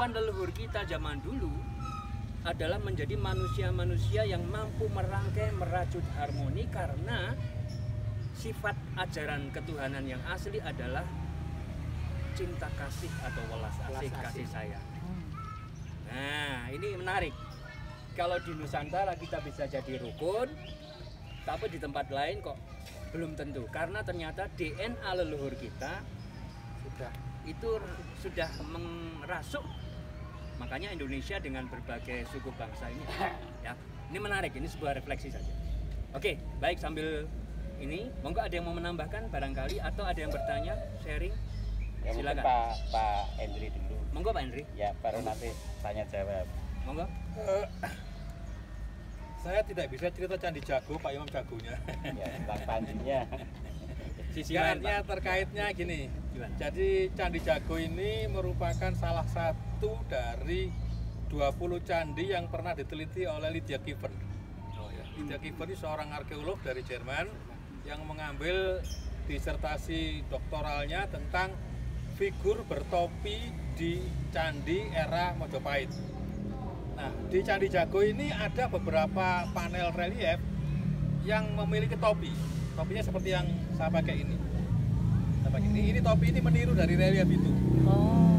kemampuan leluhur kita zaman dulu adalah menjadi manusia-manusia yang mampu merangkai, merajut harmoni, karena sifat ajaran ketuhanan yang asli adalah cinta kasih atau welas asih, kasih sayang. Nah, ini menarik. Kalau di Nusantara kita bisa jadi rukun, tapi di tempat lain kok belum tentu, karena ternyata DNA leluhur kita sudah merasuk. Makanya Indonesia dengan berbagai suku bangsa ini, ya, ini menarik. Ini sebuah refleksi saja. Oke, baik, sambil ini, monggo ada yang mau menambahkan barangkali, atau ada yang bertanya, sharing, ya, silakan. Pak Hendri dulu. Monggo Pak Hendri. Ya, baru nanti tanya jawab. Monggo. Saya tidak bisa cerita Candi Jago, Pak Imam jagonya. Ya, tentang panjinya. Sisi Ya, lain, artinya Pak. terkaitnya gini. Gimana? Jadi Candi Jago ini merupakan salah satu dari 20 candi yang pernah diteliti oleh Lydia Kiefer. Oh, ya. Lydia Kiefer ini seorang arkeolog dari Jerman yang mengambil disertasi doktoralnya tentang figur bertopi di candi era Mojopahit. Nah, di Candi Jago ini ada beberapa panel relief yang memiliki topi. Topinya seperti yang saya pakai ini. Ini topi ini meniru dari relief itu. Oh.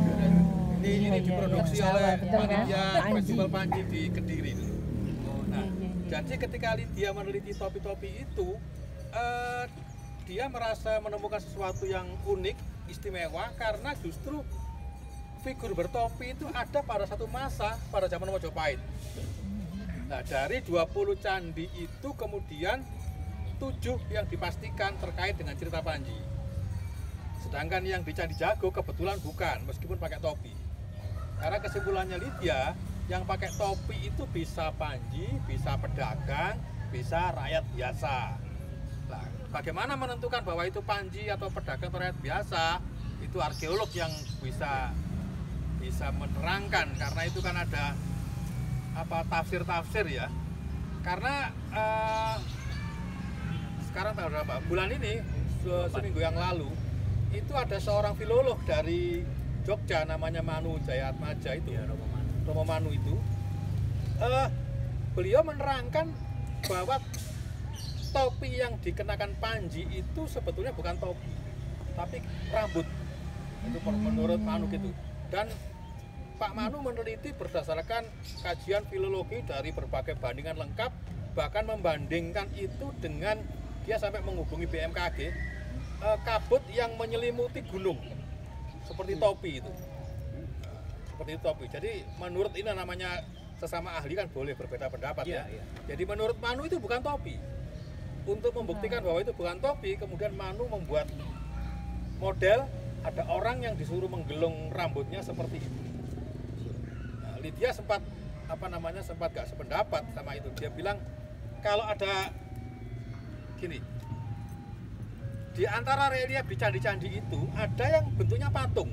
Ini diproduksi oleh panitia Panji. Festival Panji di Kediri itu. Nah, Iya. jadi ketika Lydia meneliti topi-topi itu, dia merasa menemukan sesuatu yang unik, istimewa, karena justru figur bertopi itu ada pada satu masa pada zaman Mojopahit. Nah, dari 20 candi itu kemudian 7 yang dipastikan terkait dengan cerita Panji. Sedangkan yang di Candi Jago kebetulan bukan, meskipun pakai topi. Karena kesimpulannya Lydia, yang pakai topi itu bisa Panji, bisa pedagang, bisa rakyat biasa. Nah, bagaimana menentukan bahwa itu Panji atau pedagang atau rakyat biasa? Itu arkeolog yang bisa menerangkan, karena itu kan ada tafsir ya. Karena sekarang tanggal berapa? Bulan ini seminggu yang lalu itu ada seorang filolog dari Jogja namanya Manu Jayatmaja itu, Ya, Romo Manu itu, beliau menerangkan bahwa topi yang dikenakan Panji itu sebetulnya bukan topi, tapi rambut. Itu menurut Manu gitu. Dan Pak Manu meneliti berdasarkan kajian filologi dari berbagai bandingan lengkap, bahkan membandingkan itu dengan, dia sampai menghubungi BMKG, kabut yang menyelimuti gunung seperti topi itu. Seperti topi. Jadi menurut ini namanya sesama ahli kan boleh berbeda pendapat ya. Jadi menurut Manu itu bukan topi. Untuk membuktikan bahwa itu bukan topi, kemudian Manu membuat model, ada orang yang disuruh menggelung rambutnya seperti itu. Nah, Lydia sempat gak sependapat sama itu. Dia bilang kalau ada gini, di antara relief di candi-candi itu ada yang bentuknya patung,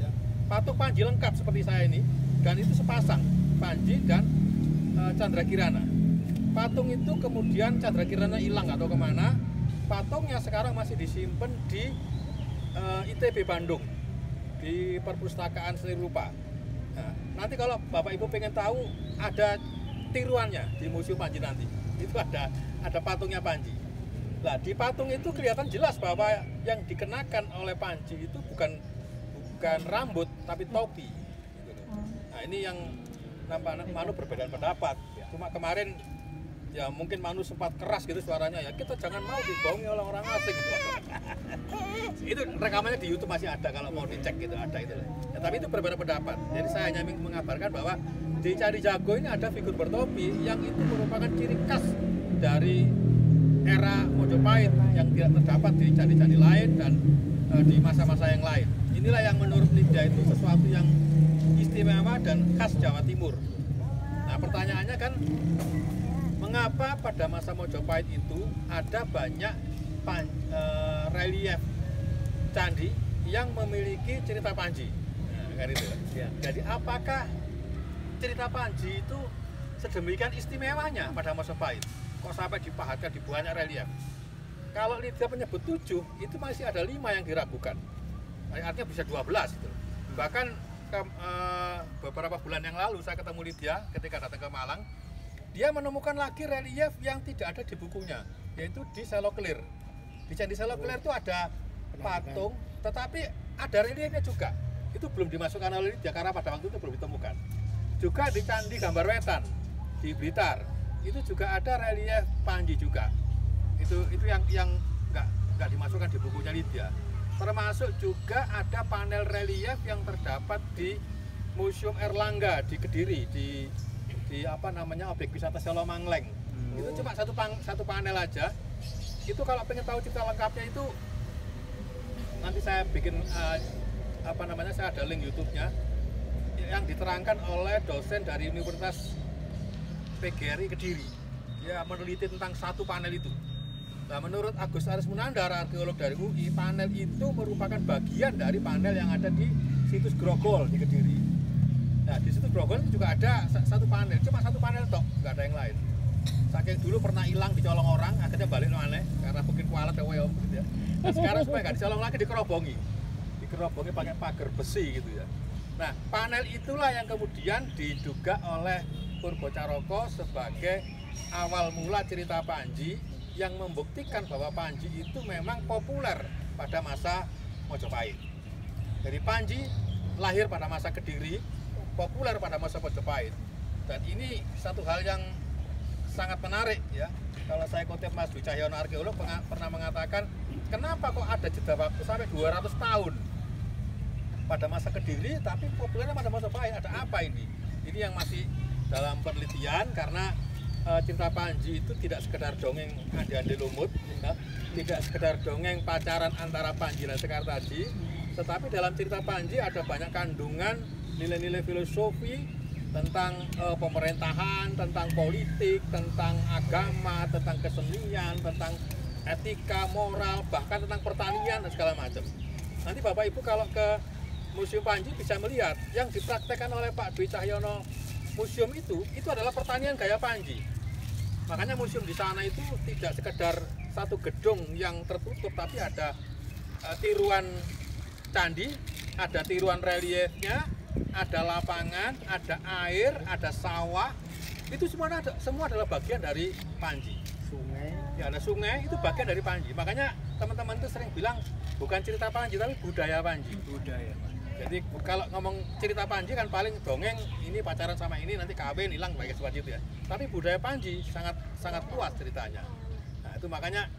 ya, patung Panji lengkap seperti saya ini, dan itu sepasang Panji dan Candrakirana. Patung itu kemudian Candrakirana hilang atau kemana, patungnya sekarang masih disimpan di ITB Bandung, di Perpustakaan Seni Rupa. Nah, nanti kalau Bapak Ibu pengen tahu, ada tiruannya di Museum Panji nanti. Itu ada patungnya Panji. Nah, di patung itu kelihatan jelas bahwa yang dikenakan oleh Panji itu bukan rambut, tapi topi. Nah, ini yang Manu berbeda pendapat. Cuma kemarin ya mungkin Manu sempat keras gitu suaranya, ya kita jangan mau dibohongi oleh orang asing gitu. Itu rekamannya di YouTube masih ada, kalau mau dicek gitu ada itu. Ya, tapi itu berbeda pendapat. Jadi saya hanya mengabarkan bahwa di Candi Jago ini ada figur bertopi yang itu merupakan ciri khas dari era Mojopahit yang tidak terdapat di candi-candi lain dan di masa-masa yang lain. Inilah yang menurut Lydia itu sesuatu yang istimewa dan khas Jawa Timur. Nah, pertanyaannya kan, mengapa pada masa Mojopahit itu ada banyak relief candi yang memiliki cerita Panji? Nah, kan itu. Ya. Jadi apakah cerita Panji itu sedemikian istimewanya pada Mojopahit? Kok sampai dipahatkan di banyak relief? Kalau Lydia menyebut 7, itu masih ada 5 yang diragukan. Artinya bisa 12 gitu. Bahkan beberapa bulan yang lalu saya ketemu Lydia ketika datang ke Malang. Dia menemukan lagi relief yang tidak ada di bukunya, yaitu di Selo Clear. Di Candi Selo Clear itu ada patung, tetapi ada reliefnya juga. Itu belum dimasukkan oleh Lydia karena pada waktu itu belum ditemukan. Juga di Candi Gambar Wetan di Blitar, itu juga ada relief Panji juga. Itu yang nggak dimasukkan di bukunya Lydia. Termasuk juga ada panel relief yang terdapat di Museum Erlangga di Kediri di apa namanya objek wisata Selo Mangleng. Itu cuma satu panel aja. Itu kalau pengen tahu cerita lengkapnya itu nanti saya bikin saya ada link YouTube-nya yang diterangkan oleh dosen dari Universitas PGRI Kediri. Dia meneliti tentang satu panel itu. Nah, menurut Agus Aris Munandar, arkeolog dari UI, panel itu merupakan bagian dari panel yang ada di situs Grogol di Kediri. Nah, di situs Grogol itu juga ada satu panel, cuma satu panel toh, nggak ada yang lain. Saking dulu pernah hilang dicolong orang, akhirnya balik mana? Karena mungkin kualat ya, gitu ya. Nah, sekarang supaya nggak dicolong lagi dikerobongi pakai pagar besi gitu ya. Nah, panel itulah yang kemudian diduga oleh Purbo Caroko sebagai awal mula cerita Panji yang membuktikan bahwa Panji itu memang populer pada masa Mojopahit. Jadi Panji lahir pada masa Kediri, populer pada masa Mojopahit. Dan ini satu hal yang sangat menarik ya. Kalau saya kutip Mas Dwi Cahyono, arkeolog, pernah mengatakan, kenapa kok ada jeda waktu sampai 200 tahun pada masa Kediri, tapi populernya pada Mojopahit? Ada apa ini? Ini yang masih dalam penelitian, karena cerita Panji itu tidak sekedar dongeng andi-andi lumut, ya. Tidak sekedar dongeng pacaran antara Panji dan Sekartaji, tetapi dalam cerita Panji ada banyak kandungan nilai-nilai filosofi tentang pemerintahan, tentang politik, tentang agama, tentang kesenian, tentang etika, moral, bahkan tentang pertanian dan segala macam. Nanti Bapak Ibu kalau ke Museum Panji bisa melihat yang dipraktekkan oleh Pak Dwi Cahyono museum itu adalah pertanian gaya Panji. Makanya museum di sana itu tidak sekedar satu gedung yang tertutup, tapi ada tiruan candi, ada tiruan reliefnya, ada lapangan, ada air, ada sawah. Itu semua adalah bagian dari Panji. Sungai. Ya, ada sungai, itu bagian dari Panji. Makanya teman-teman itu sering bilang bukan cerita Panji tapi budaya Panji. Budaya. Jadi kalau ngomong cerita Panji kan paling dongeng, ini pacaran sama ini nanti kawin hilang kayak seperti itu ya. Tapi budaya Panji sangat luas ceritanya. Nah, itu makanya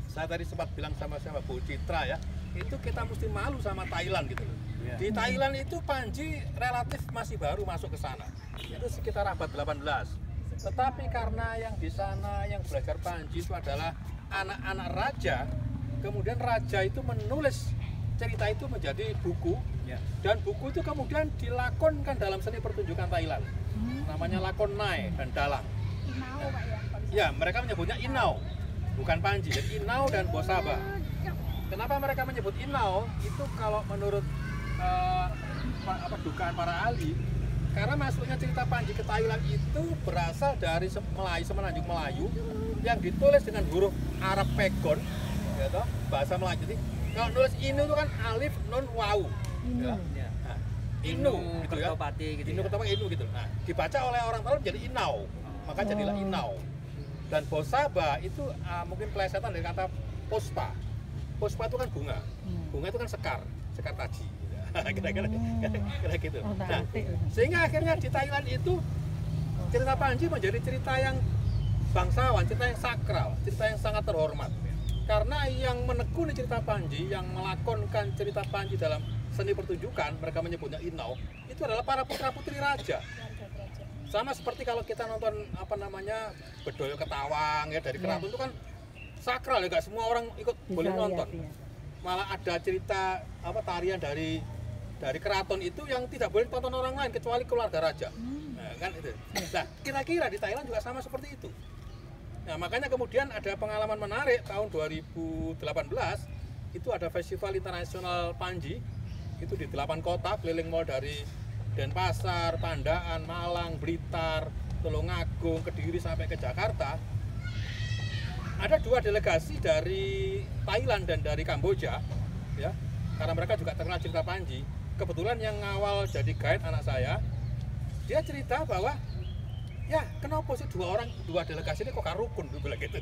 saya tadi sempat bilang sama Bu Citra ya, itu kita mesti malu sama Thailand gitu loh. Ya. Di Thailand itu Panji relatif masih baru masuk ke sana. Itu sekitar abad 18. Tetapi karena yang di sana yang belajar Panji itu adalah anak-anak raja, kemudian raja itu menulis cerita itu menjadi buku, ya. Dan buku itu kemudian dilakonkan dalam seni pertunjukan Thailand, namanya lakon Nai dan Dalang. Inau, Pak, ya, mereka menyebutnya Inau, bukan Panji. Jadi Inau dan Bosaba. Kenapa mereka menyebut Inau? Itu kalau menurut dugaan para ahli, karena masuknya cerita Panji ke Thailand itu berasal dari Semenanjung Melayu yang ditulis dengan huruf Arab Pegon, gitu, bahasa Melayu. Jadi kalau nulis Inu itu kan alif nun wau, ya. Nah, Inu gitu ya. Gitu Inu Kertopati Inu gitu. Nah, dibaca oleh orang Thailand jadi Inau, maka jadilah Inau. Dan Bosaba itu mungkin plesetan dari kata Puspa. Puspa itu kan bunga. Bunga itu kan sekar taji. Kira-kira gitu. Nah, sehingga akhirnya di Thailand itu cerita Panji menjadi cerita yang bangsawan, cerita yang sakral, cerita yang sangat terhormat. Karena yang menekuni cerita Panji, yang melakonkan cerita Panji dalam seni pertunjukan, mereka menyebutnya Inau, itu adalah para putra-putri raja. Sama seperti kalau kita nonton Bedoyo Ketawang ya dari keraton itu kan sakral ya, nggak semua orang ikut boleh nonton. Malah ada cerita tarian dari keraton itu yang tidak boleh ditonton orang lain kecuali keluarga raja. Nah, kan itu. Nah, kira-kira di Thailand juga sama seperti itu. Nah, makanya kemudian ada pengalaman menarik tahun 2018 itu ada festival internasional Panji itu di 8 kota keliling mall dari Denpasar, Pandaan, Malang, Blitar, Tulungagung, Kediri sampai ke Jakarta. Ada 2 delegasi dari Thailand dan dari Kamboja ya, karena mereka juga terkenal cerita Panji. kebetulan yang ngawal jadi guide anak saya, dia cerita bahwa ya kenapa sih dua delegasi ini kok rukun bilang gitu.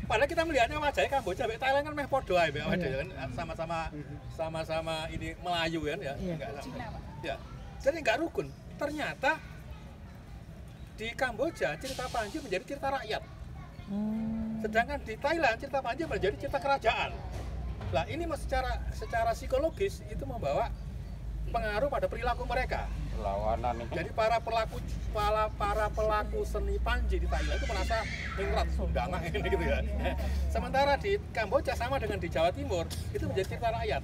Padahal kita melihatnya wajahnya Kamboja sampai Thailand kan meh podo ae kan sama-sama ini Melayu kan ya. Enggak sama. Ya. Jadi enggak rukun. Ternyata di Kamboja cerita Panji menjadi cerita rakyat. Sedangkan di Thailand cerita Panji menjadi cerita kerajaan. Nah, ini secara psikologis itu membawa pengaruh pada perilaku mereka. Perlawanan ini. Jadi para pelaku seni Panji di Thailand itu merasa ningrat sundangan ini gitu ya. Sementara di Kamboja sama dengan di Jawa Timur itu menjadi cerita rakyat.